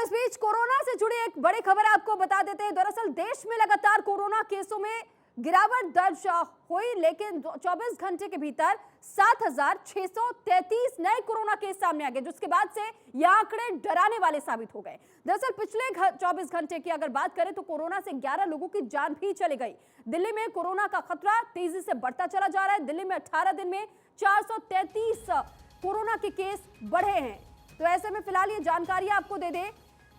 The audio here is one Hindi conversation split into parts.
इस बीच कोरोना से जुड़ी एक बड़ी खबर आपको बता देते हैं। दरअसल देश में लगातार कोरोना केसों में गिरावट दर्ज हुई, लेकिन 24 घंटे के भीतर 7,633 नए कोरोना केस सामने आ गए, जिसके बाद से ये आंकड़े डराने वाले साबित हो गए। दरअसल पिछले 24 घंटे की अगर बात करें तो कोरोना से 11 लोगों की जान भी चली गई। दिल्ली में कोरोना का खतरा तेजी से बढ़ता चला जा रहा है। दिल्ली में 18 दिन में 433 कोरोना के केस बढ़े हैं। तो ऐसे में फिलहाल ये जानकारी आपको दे दें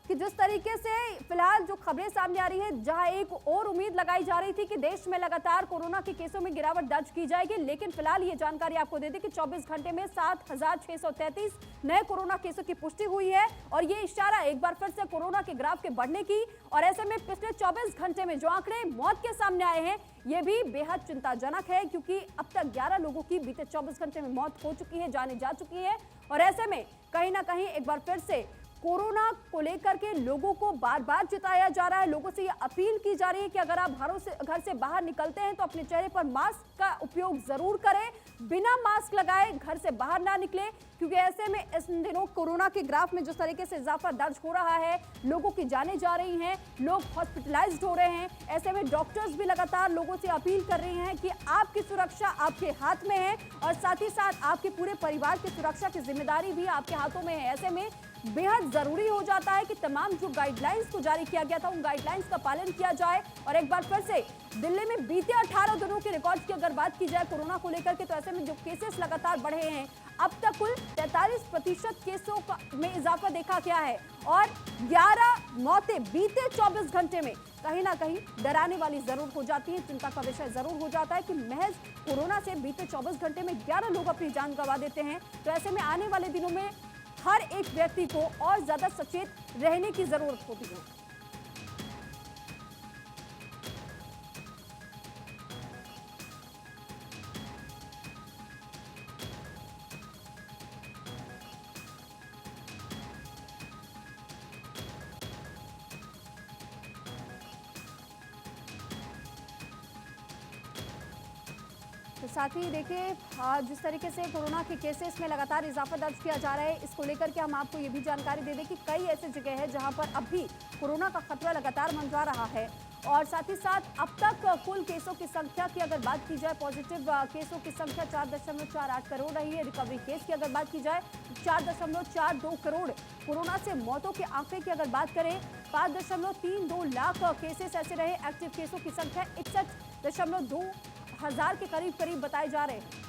कि जिस तरीके से फिलहाल जो खबरें सामने आ रही हैं, जहां एक और उम्मीद लगाई जा रही थी कि देश में लगातार कोरोना के केसों में गिरावट दर्ज की जाएगी, लेकिन फिलहाल ये जानकारी आपको दे दें कि 24 घंटे में 7,633 नए कोरोना केसों की पुष्टि हुई है और ये इशारा एक बार फिर से कोरोना के ग्राफ के बढ़ने की। और ऐसे में पिछले 24 घंटे में जो आंकड़े मौत के सामने आए हैं ये भी बेहद चिंताजनक है, क्योंकि अब तक 11 लोगों की बीते 24 घंटे में मौत हो चुकी है, जाने जा चुकी है। और ऐसे में कहीं ना कहीं एक बार फिर से कोरोना को लेकर के लोगों को बार बार चिताया जा रहा है। लोगों से ये अपील की जा रही है कि अगर आप घर से बाहर निकलते हैं तो अपने चेहरे पर मास्क का उपयोग जरूर करें, बिना मास्क लगाए घर से बाहर ना निकले, क्योंकि ऐसे में इस दिनों कोरोना के ग्राफ में जिस तरीके से इजाफा दर्ज हो रहा है, लोगों की जानें जा रही हैं, लोग हॉस्पिटलाइज्ड हो रहे हैं। ऐसे में डॉक्टर्स भी लगातार लोगों से अपील कर रही हैं कि आपकी सुरक्षा आपके हाथ में है और साथ ही साथ आपके पूरे परिवार की सुरक्षा की जिम्मेदारी भी आपके हाथों में है। ऐसे में बेहद जरूरी हो जाता है कि तमाम जो गाइडलाइंस को जारी किया गया था उन गाइडलाइंस का पालन किया जाए। और एक बार फिर से दिल्ली में बीते 18 दिनों के रिकॉर्ड की अगर बात की जाए कोरोना को लेकर के, तो ऐसे में जो केसेस लगातार बढ़े हैं, अब तक कुल 43% केसों में इजाफा देखा गया है और 11 मौतें बीते 24 घंटे में कहीं ना कहीं डराने वाली जरूर हो जाती है, चिंता का विषय जरूर हो जाता है कि महज कोरोना से बीते 24 घंटे में 11 लोग अपनी जान गंवा देते हैं। तो ऐसे में आने वाले दिनों में हर एक व्यक्ति को और ज्यादा सचेत रहने की जरूरत होती है। तो साथ ही देखिए जिस तरीके से कोरोना के केसेस में लगातार इजाफा दर्ज किया जा रहा है, इसको लेकर के हम आपको ये भी जानकारी दे दें कि कई ऐसी जगह है जहां पर अब भी कोरोना का खतरा लगातार मंडरा रहा है। और साथ ही साथ अब तक कुल केसों की संख्या की अगर बात की जाए, पॉजिटिव केसों की संख्या 4.48 करोड़ रही है। रिकवरी केस की अगर बात की जाए 4.42 करोड़। कोरोना से मौतों के आंकड़े की अगर बात करें 5.32 लाख केसेस ऐसे रहे। एक्टिव केसों की संख्या 61.2 हजार के करीब बताए जा रहे हैं।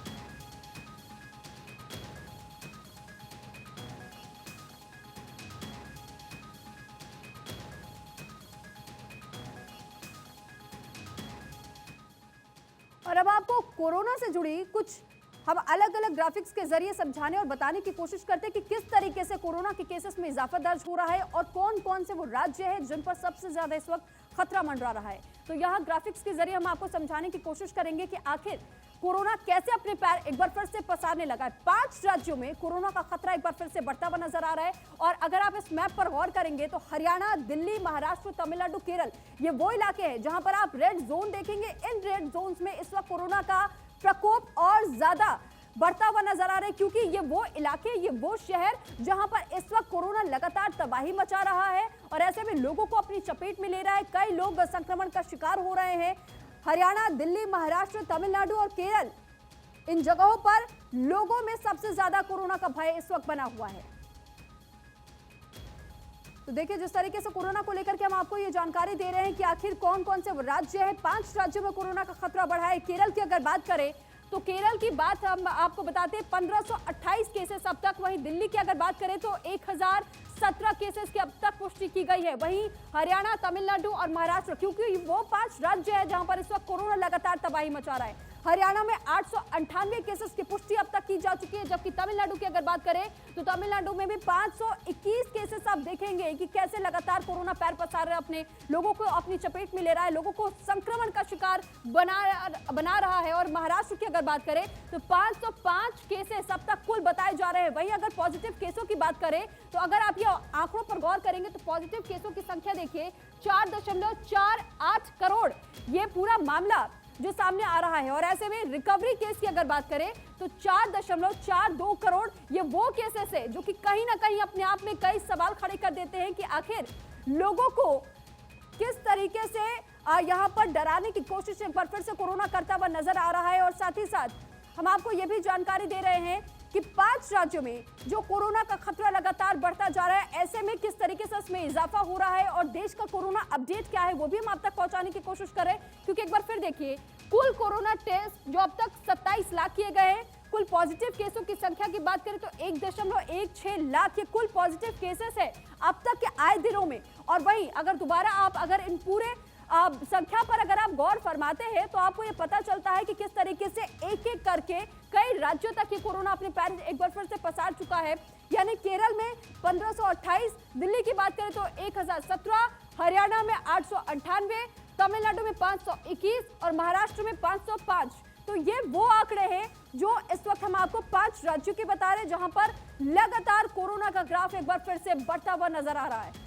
और अब आपको कोरोना से जुड़ी कुछ हम अलग अलग ग्राफिक्स के जरिए समझाने और बताने की कोशिश करते हैं कि किस तरीके से कोरोना के केसेस में इजाफा दर्ज हो रहा है और कौन कौन से वो राज्य हैं जिन पर सबसे ज्यादा इस वक्त खतरा मंडरा रहा है। तो यहाँ ग्राफिक्स के जरिए हम आपको समझाने की कोशिश करेंगे कि आखिर कोरोना कैसे अपने पैर एक बार फिर से पसारने लगा है। 5 राज्यों में कोरोना का खतरा एक बार फिर से बढ़ता हुआ नजर आ रहा है। और अगर आप इस मैप पर गौर करेंगे तो हरियाणा, दिल्ली, महाराष्ट्र, तमिलनाडु, केरल, ये वो इलाके हैं जहां पर आप रेड जोन देखेंगे। इन रेड जोन्स में इस वक्त कोरोना का प्रकोप और ज्यादा बढ़ता हुआ नजर आ रहा है, क्योंकि ये वो इलाके, ये वो शहर जहां पर इस वक्त कोरोना लगातार तबाही मचा रहा है और ऐसे में लोगों को अपनी चपेट में ले रहा है। कई लोग संक्रमण का शिकार हो रहे हैं। हरियाणा, दिल्ली, महाराष्ट्र, तमिलनाडु और केरल, इन जगहों पर लोगों में सबसे ज्यादा कोरोना का भय इस वक्त बना हुआ है। तो देखिए जिस तरीके से कोरोना को लेकर के हम आपको ये जानकारी दे रहे हैं कि आखिर कौन कौन से राज्य हैं। 5 राज्यों में कोरोना का खतरा बढ़ा है। केरल की अगर बात करें तो केरल की बात हम आपको बताते हैं 1528 केसेस अब तक। वहीं दिल्ली की अगर बात करें तो 1017 केसेस की अब तक पुष्टि की गई है। वहीं हरियाणा, तमिलनाडु और महाराष्ट्र, क्योंकि वो 5 राज्य है जहां पर इस वक्त कोरोना लगातार तबाही मचा रहा है। हरियाणा में 898 केसेस की पुष्टि अब तक की जा चुकी है, जबकि तमिलनाडु की अगर बात करें तो तमिलनाडु में भी 521 केसेस आप देखेंगे कि कैसे लगातार कोरोना पैर पसार रहा है, अपने लोगों को अपनी चपेट में ले रहा है, लोगों को संक्रमण का शिकार बना रहा है। और महाराष्ट्र की अगर बात करें तो 505 केसेस अब तक कुल बताए जा रहे हैं। वहीं अगर पॉजिटिव केसों की बात करें तो अगर आप ये आंकड़ों पर गौर करेंगे तो पॉजिटिव केसों की संख्या देखिए 4.48 करोड़। ये पूरा मामला जो सामने आ रहा है। और ऐसे में रिकवरी केस की अगर बात करें तो 4.42 करोड़ ये वो केसेस है जो कि कहीं ना कहीं अपने आप में कई सवाल खड़े कर देते हैं कि आखिर लोगों को किस तरीके से यहाँ पर डराने की कोशिश एक बार फिर से कोरोना करता हुआ नजर आ रहा है। और साथ ही साथ हम आपको यह भी जानकारी दे रहे हैं कि 5 राज्यों में जो कोरोना का खतरा लगातार बढ़ता जा रहा है, ऐसे में किस तरीके से इसमें इजाफा हो रहा है और देश का कोरोना अपडेट क्या है वो भी हम आप तक पहुंचाने की कोशिश करें। क्योंकि एक बार फिर देखिए, कुल कोरोना टेस्ट जो अब तक 27 लाख किए गए हैं, कुल पॉजिटिव केसों की संख्या की बात करें तो 1.16 लाख ये कुल पॉजिटिव केसेस है अब तक के आए दिनों में। और वहीं अगर दोबारा आप अगर इन पूरे संख्या पर अगर आप गौर फरमाते हैं तो आपको ये पता चलता है कि किस तरीके से एक एक करके कई राज्यों तक ये कोरोना अपने पैर एक बार फिर से पसार चुका है। यानी केरल में 1528, दिल्ली की बात करें तो 1017, हरियाणा में 898, तमिलनाडु में 521 और महाराष्ट्र में 505। तो ये वो आंकड़े हैं जो इस वक्त हम आपको 5 राज्यों के बता रहे हैं जहां पर लगातार कोरोना का ग्राफ एक बार फिर से बढ़ता हुआ नजर आ रहा है।